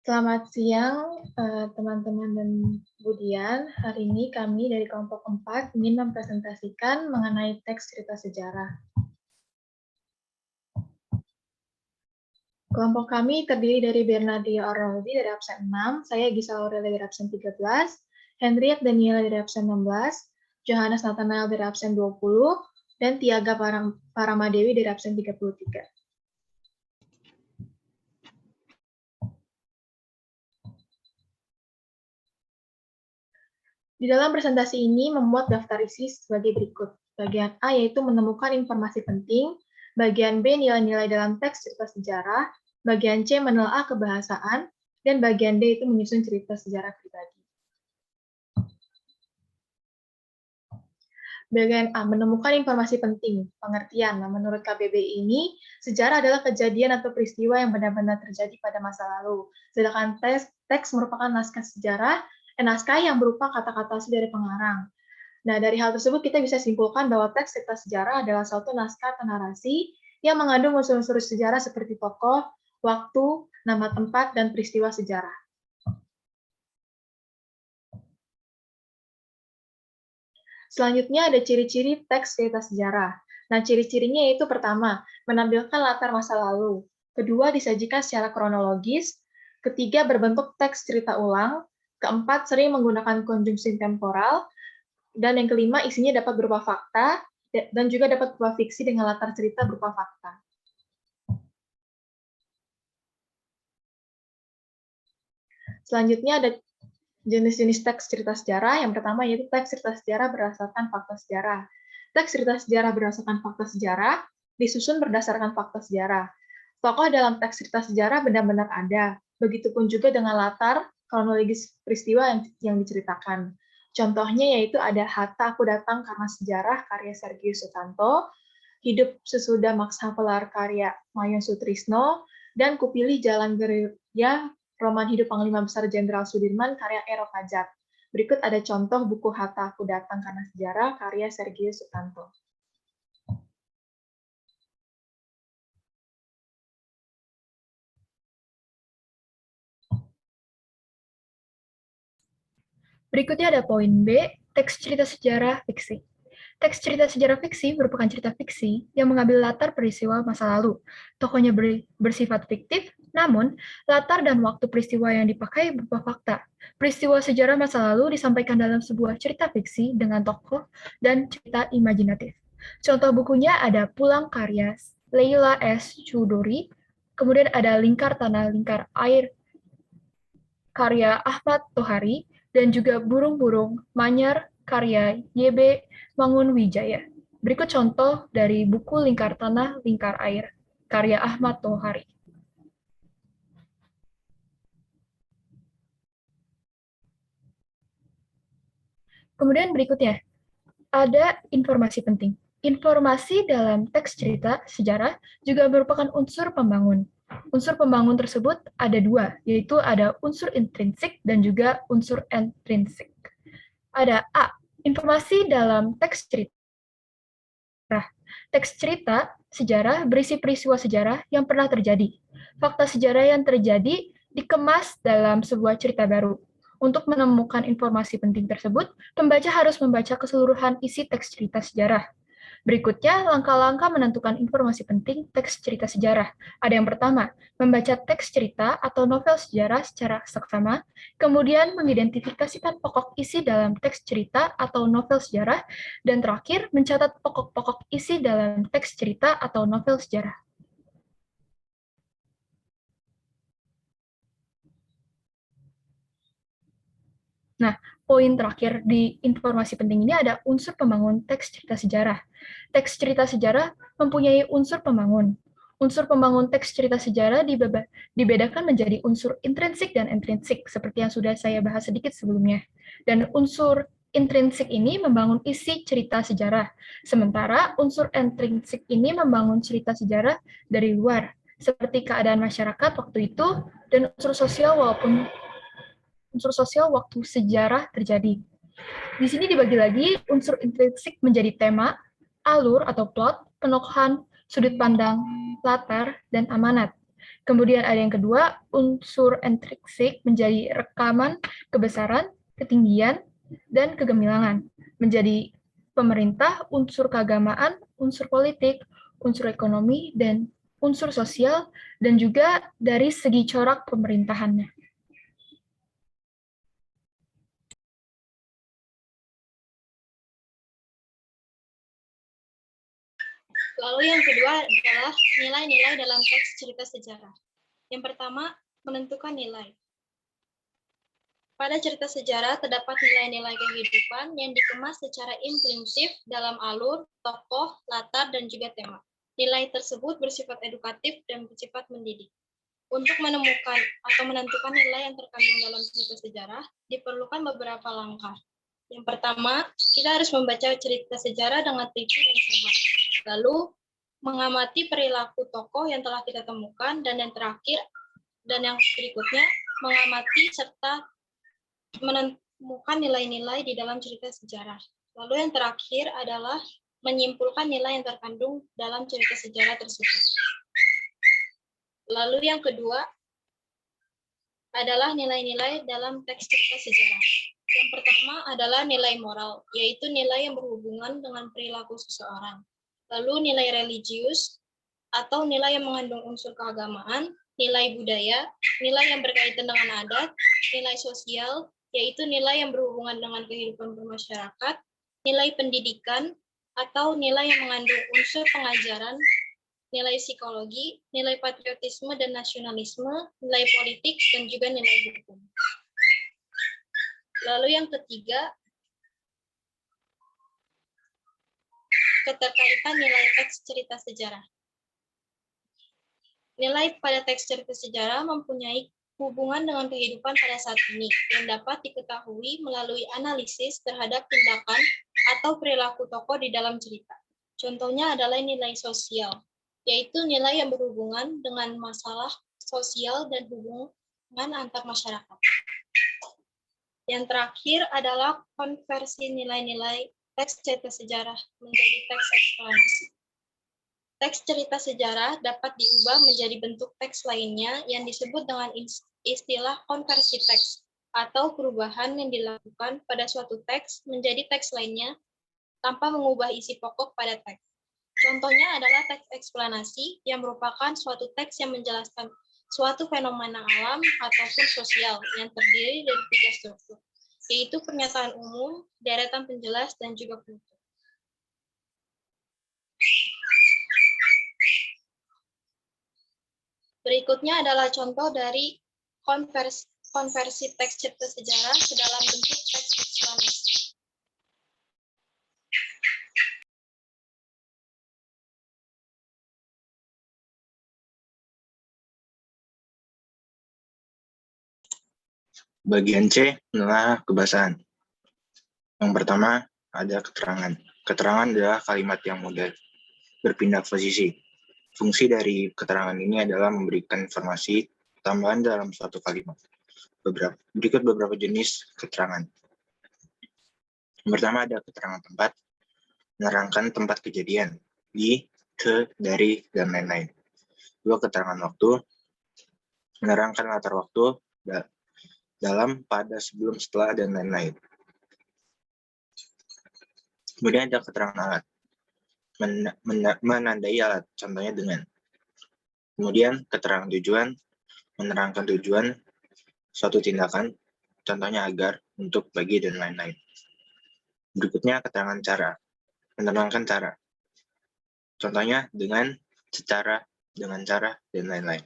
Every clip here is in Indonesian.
Selamat siang, teman-teman dan Budian. Hari ini kami dari kelompok 4 ingin mempresentasikan mengenai teks cerita sejarah. Kelompok kami terdiri dari Bernardia Arnoldi dari absen 6, saya Gisa Aurelia dari absen 13, Hendriet Daniela dari absen 16, Johannes Nathanael dari absen 20, dan Tiaga Paramadewi dari absen 33. Di dalam presentasi ini memuat daftar isi sebagai berikut. Bagian A yaitu menemukan informasi penting, bagian B nilai-nilai dalam teks cerita sejarah, bagian C menelaah kebahasaan, dan bagian D itu menyusun cerita sejarah pribadi. Bagian A, menemukan informasi penting, pengertian. Nah, menurut KBBI ini, sejarah adalah kejadian atau peristiwa yang benar-benar terjadi pada masa lalu. Sedangkan teks merupakan naskah sejarah, naskah yang berupa kata-kata asli dari pengarang. Nah, dari hal tersebut kita bisa simpulkan bahwa teks cerita sejarah adalah suatu naskah atau narasi yang mengandung unsur-unsur sejarah seperti tokoh, waktu, nama tempat, dan peristiwa sejarah. Selanjutnya ada ciri-ciri teks cerita sejarah. Nah, ciri-cirinya yaitu pertama, menampilkan latar masa lalu. Kedua, disajikan secara kronologis. Ketiga, berbentuk teks cerita ulang. Keempat, sering menggunakan konjungsi temporal. Dan yang kelima, isinya dapat berupa fakta, dan juga dapat berupa fiksi dengan latar cerita berupa fakta. Selanjutnya ada jenis-jenis teks cerita sejarah. Yang pertama yaitu teks cerita sejarah berdasarkan fakta sejarah. Teks cerita sejarah berdasarkan fakta sejarah disusun berdasarkan fakta sejarah. Tokoh dalam teks cerita sejarah benar-benar ada. Begitupun juga dengan latar kronologis peristiwa yang diceritakan. Contohnya yaitu ada Hatta Aku Datang Karena Sejarah karya Sergius Sutanto, Hidup Sesudah Max Havelaar karya Mayon Sutrisno, dan Kupilih Jalan Gerilya roman hidup Panglima Besar Jenderal Sudirman karya Ero Kajat. Berikut ada contoh buku Hatta Aku Datang Karena Sejarah karya Sergius Sutanto. Berikutnya ada poin B, teks cerita sejarah fiksi. Teks cerita sejarah fiksi merupakan cerita fiksi yang mengambil latar peristiwa masa lalu. Tokohnya bersifat fiktif, namun latar dan waktu peristiwa yang dipakai berupa fakta. Peristiwa sejarah masa lalu disampaikan dalam sebuah cerita fiksi dengan tokoh dan cerita imajinatif. Contoh bukunya ada Pulang karya Leila S. Chudori, kemudian ada Lingkar Tanah Lingkar Air karya Ahmad Tohari, dan juga Burung-Burung Manyar karya YB Mangunwijaya. Berikut contoh dari buku Lingkar Tanah, Lingkar Air, karya Ahmad Tohari. Kemudian berikutnya, ada informasi penting. Informasi dalam teks cerita sejarah juga merupakan unsur pembangun. Unsur pembangun tersebut ada dua, yaitu ada unsur intrinsik dan juga unsur ekstrinsik. Ada A, informasi dalam teks cerita. Teks cerita sejarah berisi peristiwa sejarah yang pernah terjadi. Fakta sejarah yang terjadi dikemas dalam sebuah cerita baru. Untuk menemukan informasi penting tersebut, pembaca harus membaca keseluruhan isi teks cerita sejarah. Berikutnya, langkah-langkah menentukan informasi penting teks cerita sejarah. Ada yang pertama, membaca teks cerita atau novel sejarah secara seksama, kemudian mengidentifikasikan pokok isi dalam teks cerita atau novel sejarah, dan terakhir, mencatat pokok-pokok isi dalam teks cerita atau novel sejarah. Nah, poin terakhir di informasi penting ini ada unsur pembangun teks cerita sejarah. Teks cerita sejarah mempunyai unsur pembangun. Unsur pembangun teks cerita sejarah dibedakan menjadi unsur intrinsik dan ekstrinsik, seperti yang sudah saya bahas sedikit sebelumnya. Dan unsur intrinsik ini membangun isi cerita sejarah, sementara unsur ekstrinsik ini membangun cerita sejarah dari luar, seperti keadaan masyarakat waktu itu dan unsur sosial unsur sosial waktu sejarah terjadi. Di sini dibagi lagi unsur intrinsik menjadi tema, alur atau plot, penokohan, sudut pandang, latar, dan amanat. Kemudian ada yang kedua, unsur intrinsik menjadi rekaman kebesaran, ketinggian, dan kegemilangan. Menjadi pemerintah, unsur keagamaan, unsur politik, unsur ekonomi, dan unsur sosial, dan juga dari segi corak pemerintahannya. Lalu yang kedua adalah nilai-nilai dalam teks cerita sejarah. Yang pertama, menentukan nilai. Pada cerita sejarah terdapat nilai-nilai kehidupan yang dikemas secara implisit dalam alur, tokoh, latar, dan juga tema. Nilai tersebut bersifat edukatif dan bersifat mendidik. Untuk menemukan atau menentukan nilai yang terkandung dalam cerita sejarah, diperlukan beberapa langkah. Yang pertama, kita harus membaca cerita sejarah dengan teliti dan cermat. Lalu, mengamati perilaku tokoh yang telah kita temukan, dan yang terakhir, dan yang berikutnya, mengamati serta menemukan nilai-nilai di dalam cerita sejarah. Lalu yang terakhir adalah menyimpulkan nilai yang terkandung dalam cerita sejarah tersebut. Lalu yang kedua adalah nilai-nilai dalam teks cerita sejarah. Yang pertama adalah nilai moral, yaitu nilai yang berhubungan dengan perilaku seseorang. Lalu nilai religius, atau nilai yang mengandung unsur keagamaan, nilai budaya, nilai yang berkaitan dengan adat, nilai sosial, yaitu nilai yang berhubungan dengan kehidupan bermasyarakat, nilai pendidikan, atau nilai yang mengandung unsur pengajaran, nilai psikologi, nilai patriotisme dan nasionalisme, nilai politik, dan juga nilai hukum. Lalu yang ketiga, keterkaitan nilai teks cerita sejarah. Nilai pada teks cerita sejarah mempunyai hubungan dengan kehidupan pada saat ini yang dapat diketahui melalui analisis terhadap tindakan atau perilaku tokoh di dalam cerita. Contohnya adalah nilai sosial, yaitu nilai yang berhubungan dengan masalah sosial dan hubungan antar masyarakat. Yang terakhir adalah konversi nilai-nilai teks cerita sejarah menjadi teks eksplanasi. Teks cerita sejarah dapat diubah menjadi bentuk teks lainnya yang disebut dengan istilah konversi teks, atau perubahan yang dilakukan pada suatu teks menjadi teks lainnya tanpa mengubah isi pokok pada teks. Contohnya adalah teks eksplanasi yang merupakan suatu teks yang menjelaskan suatu fenomena alam ataupun sosial yang terdiri dari 3 struktur, yaitu pernyataan umum, deretan penjelas, dan juga penutup. Berikutnya adalah contoh dari konversi teks cerita sejarah ke dalam bentuk teks eksplanasi. Bagian C, menelaah kebahasan. Yang pertama, ada keterangan. Keterangan adalah kalimat yang mudah berpindah posisi. Fungsi dari keterangan ini adalah memberikan informasi tambahan dalam suatu kalimat. Berikut beberapa jenis keterangan. Yang pertama ada keterangan tempat, menerangkan tempat kejadian, di, ke, dari, dan lain-lain. Dua, keterangan waktu, menerangkan latar waktu, dalam, pada, sebelum, setelah, dan lain-lain. Kemudian ada keterangan alat, menandai alat, contohnya dengan. Kemudian keterangan tujuan, menerangkan tujuan suatu tindakan, contohnya agar, untuk, bagi, dan lain-lain. Berikutnya keterangan cara, menerangkan cara, contohnya dengan, secara, dengan cara, dan lain-lain.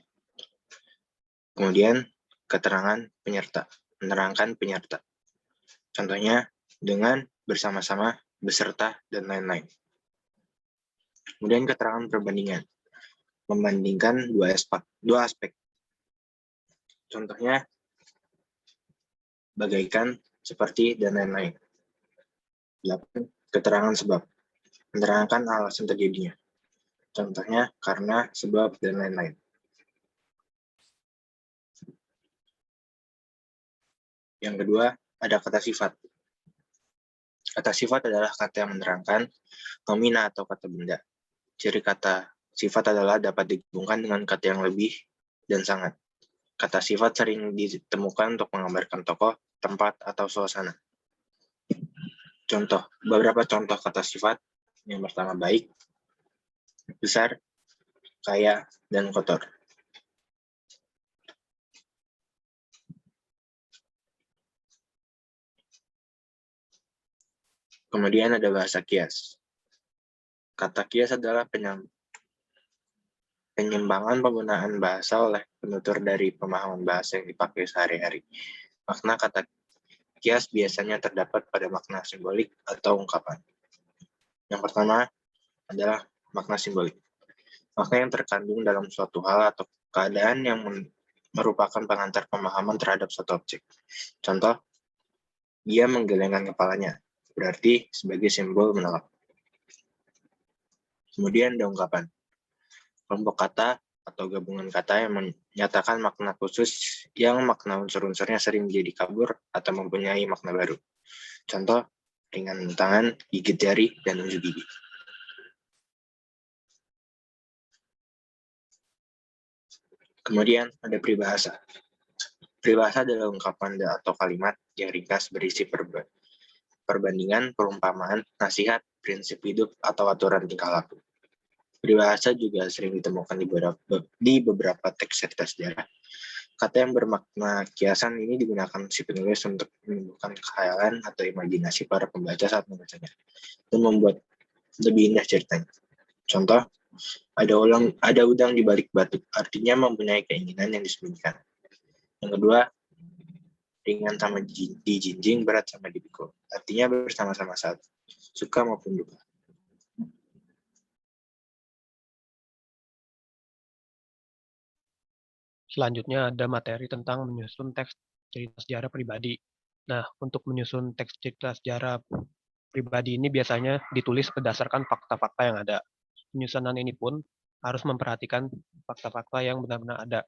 Kemudian keterangan penyerta, menerangkan penyerta, contohnya dengan, bersama-sama, beserta, dan lain-lain. Kemudian keterangan perbandingan, membandingkan dua aspek. Contohnya bagaikan, seperti, dan lain-lain. 8. Keterangan sebab, menerangkan alasan terjadinya. Contohnya karena, sebab, dan lain-lain. Yang kedua, ada kata sifat. Kata sifat adalah kata yang menerangkan nomina atau kata benda. Ciri kata sifat adalah dapat digabungkan dengan kata yang lebih dan sangat. Kata sifat sering ditemukan untuk menggambarkan tokoh, tempat, atau suasana. Beberapa contoh kata sifat. Yang pertama baik, besar, kaya, dan kotor. Kemudian ada bahasa kias. Kata kias adalah penyimbangan penggunaan bahasa oleh penutur dari pemahaman bahasa yang dipakai sehari-hari. Makna kata kias biasanya terdapat pada makna simbolik atau ungkapan. Yang pertama adalah makna simbolik. Makna yang terkandung dalam suatu hal atau keadaan yang merupakan pengantar pemahaman terhadap suatu objek. Contoh, dia menggelengkan kepalanya, berarti sebagai simbol menolak. Kemudian ada ungkapan. Kelompok kata atau gabungan kata yang menyatakan makna khusus yang makna unsur-unsurnya sering menjadi kabur atau mempunyai makna baru. Contoh, ringan tangan, gigit jari, dan unjuk gigi. Kemudian ada peribahasa. Peribahasa adalah ungkapan atau kalimat yang ringkas berisi perbandingan, perumpamaan, nasihat, prinsip hidup, atau aturan tingkah laku. Peribahasa juga sering ditemukan di beberapa teks cerita sejarah. Kata yang bermakna kiasan ini digunakan si penulis untuk menumbuhkan khayalan atau imajinasi para pembaca saat membacanya, dan membuat lebih indah ceritanya. Contoh, ada udang di balik batu, artinya mempunyai keinginan yang disembunyikan. Yang kedua, ringan sama dijinjing, berat sama dipikul, artinya bersama-sama saat suka maupun duka. Selanjutnya ada materi tentang menyusun teks cerita sejarah pribadi. Nah, untuk menyusun teks cerita sejarah pribadi ini biasanya ditulis berdasarkan fakta-fakta yang ada. Penyusunan ini pun harus memperhatikan fakta-fakta yang benar-benar ada.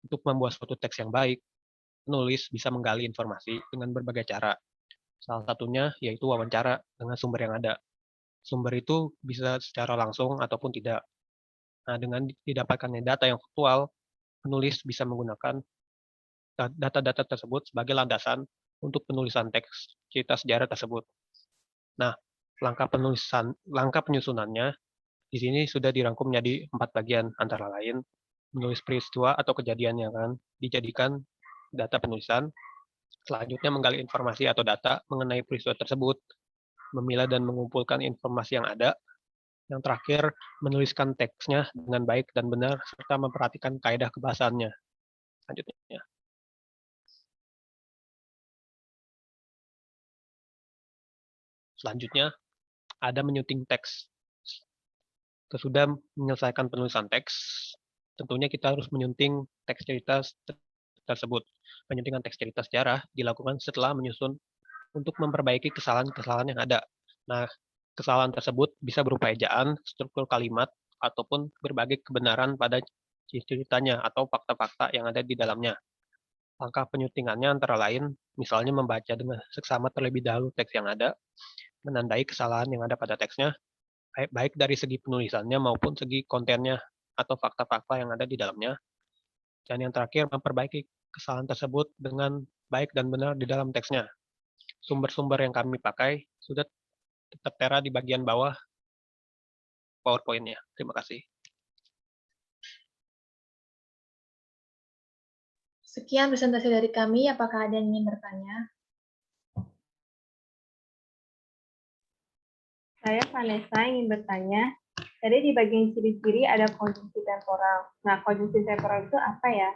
Untuk membuat suatu teks yang baik, penulis bisa menggali informasi dengan berbagai cara. Salah satunya yaitu wawancara dengan sumber yang ada. Sumber itu bisa secara langsung ataupun tidak. Nah, dengan didapatkannya data yang faktual, penulis bisa menggunakan data-data tersebut sebagai landasan untuk penulisan teks cerita sejarah tersebut. Nah, langkah penyusunannya di sini sudah dirangkum menjadi 4 bagian, antara lain menulis peristiwa atau kejadian yang akan dijadikan data penulisan, selanjutnya menggali informasi atau data mengenai peristiwa tersebut, memilah dan mengumpulkan informasi yang ada, yang terakhir menuliskan teksnya dengan baik dan benar serta memperhatikan kaidah kebahasaannya. Selanjutnya. Selanjutnya, ada menyunting teks. Sesudah menyelesaikan penulisan teks, tentunya kita harus menyunting teks cerita tersebut. Penyuntingan teks cerita sejarah dilakukan setelah menyusun untuk memperbaiki kesalahan-kesalahan yang ada. Nah, kesalahan tersebut bisa berupa ejaan, struktur kalimat, ataupun berbagai kebenaran pada ceritanya atau fakta-fakta yang ada di dalamnya. Langkah penyuntingannya antara lain, misalnya membaca dengan seksama terlebih dahulu teks yang ada, menandai kesalahan yang ada pada teksnya, baik dari segi penulisannya maupun segi kontennya atau fakta-fakta yang ada di dalamnya. Dan yang terakhir, memperbaiki kesalahan tersebut dengan baik dan benar di dalam teksnya. Sumber-sumber yang kami pakai sudah tertera di bagian bawah PowerPoint-nya. Terima kasih. Sekian presentasi dari kami. Apakah ada yang ingin bertanya? Saya Vanessa ingin bertanya. Tadi di bagian ciri-ciri ada konjungsi temporal. Nah, konjungsi temporal itu apa ya?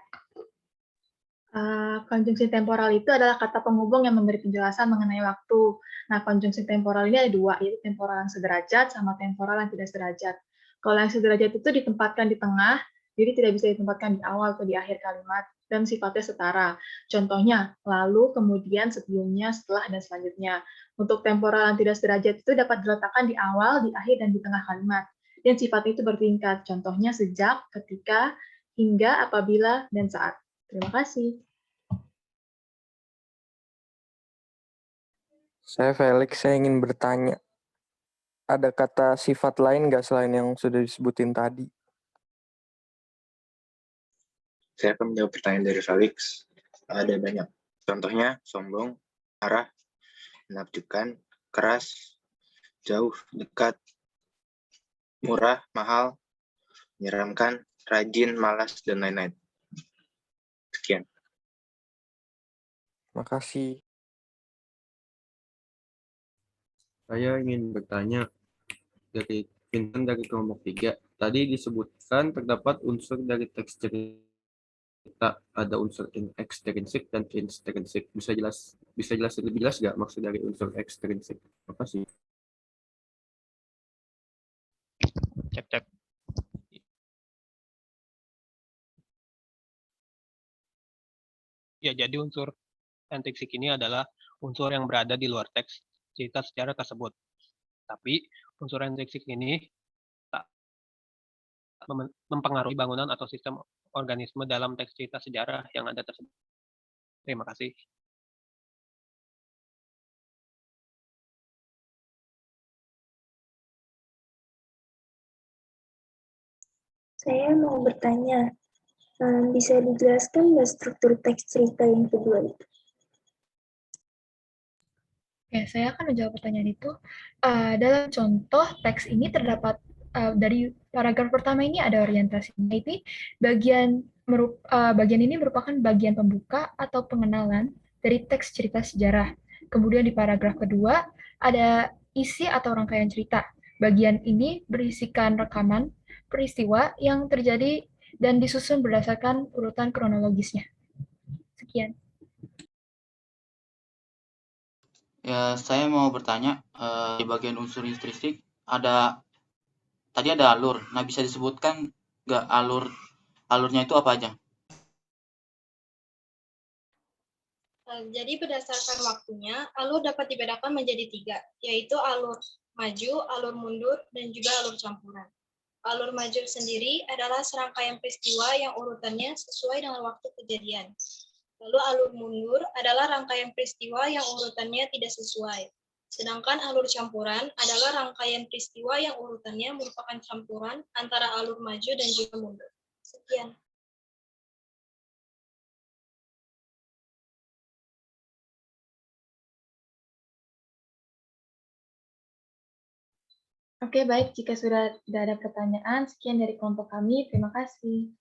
Konjungsi temporal itu adalah kata penghubung yang memberi penjelasan mengenai waktu. Nah, konjungsi temporal ini ada dua, yaitu temporal yang sederajat sama temporal yang tidak sederajat. Kalau yang sederajat itu ditempatkan di tengah, jadi tidak bisa ditempatkan di awal atau di akhir kalimat, dan sifatnya setara. Contohnya, lalu, kemudian, sebelumnya, setelah, dan selanjutnya. Untuk temporal yang tidak sederajat itu dapat diletakkan di awal, di akhir, dan di tengah kalimat. Dan sifatnya itu bertingkat. Contohnya sejak, ketika, hingga, apabila, dan saat. Terima kasih. Saya Felix, saya ingin bertanya. Ada kata sifat lain nggak selain yang sudah disebutin tadi? Saya akan menjawab pertanyaan dari Felix. Ada banyak. Contohnya, sombong, marah, menakjubkan, keras, jauh, dekat, murah, mahal, menyeramkan, rajin, malas, dan lain-lain. Sekian. Makasih. Saya ingin bertanya dari Vincent dari kelompok 3. Tadi disebutkan terdapat unsur dari teks cerita, ada unsur ekstrinsik dan intrinsik. Bisa jelas lebih jelas nggak maksud dari unsur ekstrinsik? Makasih. Cek. Ya, jadi unsur intrinsik ini adalah unsur yang berada di luar teks cerita sejarah tersebut. Tapi unsur intrinsik ini tak mempengaruhi bangunan atau sistem organisme dalam teks cerita sejarah yang ada tersebut. Terima kasih. Saya mau bertanya, bisa dijelaskan nggak struktur teks cerita yang kedua itu? Oke, saya akan menjawab pertanyaan itu. Dalam contoh teks ini terdapat dari paragraf pertama ini ada orientasinya. Itu bagian ini merupakan bagian pembuka atau pengenalan dari teks cerita sejarah. Kemudian di paragraf kedua ada isi atau rangkaian cerita. Bagian ini berisikan rekaman peristiwa yang terjadi dan disusun berdasarkan urutan kronologisnya. Sekian. Ya, saya mau bertanya, di bagian unsur intrinsik tadi ada alur. Nah, bisa disebutkan nggak alurnya itu apa aja? Jadi berdasarkan waktunya, alur dapat dibedakan menjadi 3, yaitu alur maju, alur mundur, dan juga alur campuran. Alur maju sendiri adalah serangkaian peristiwa yang urutannya sesuai dengan waktu kejadian. Lalu alur mundur adalah rangkaian peristiwa yang urutannya tidak sesuai. Sedangkan alur campuran adalah rangkaian peristiwa yang urutannya merupakan campuran antara alur maju dan juga mundur. Sekian. Oke, baik. Jika sudah tidak ada pertanyaan, sekian dari kelompok kami. Terima kasih.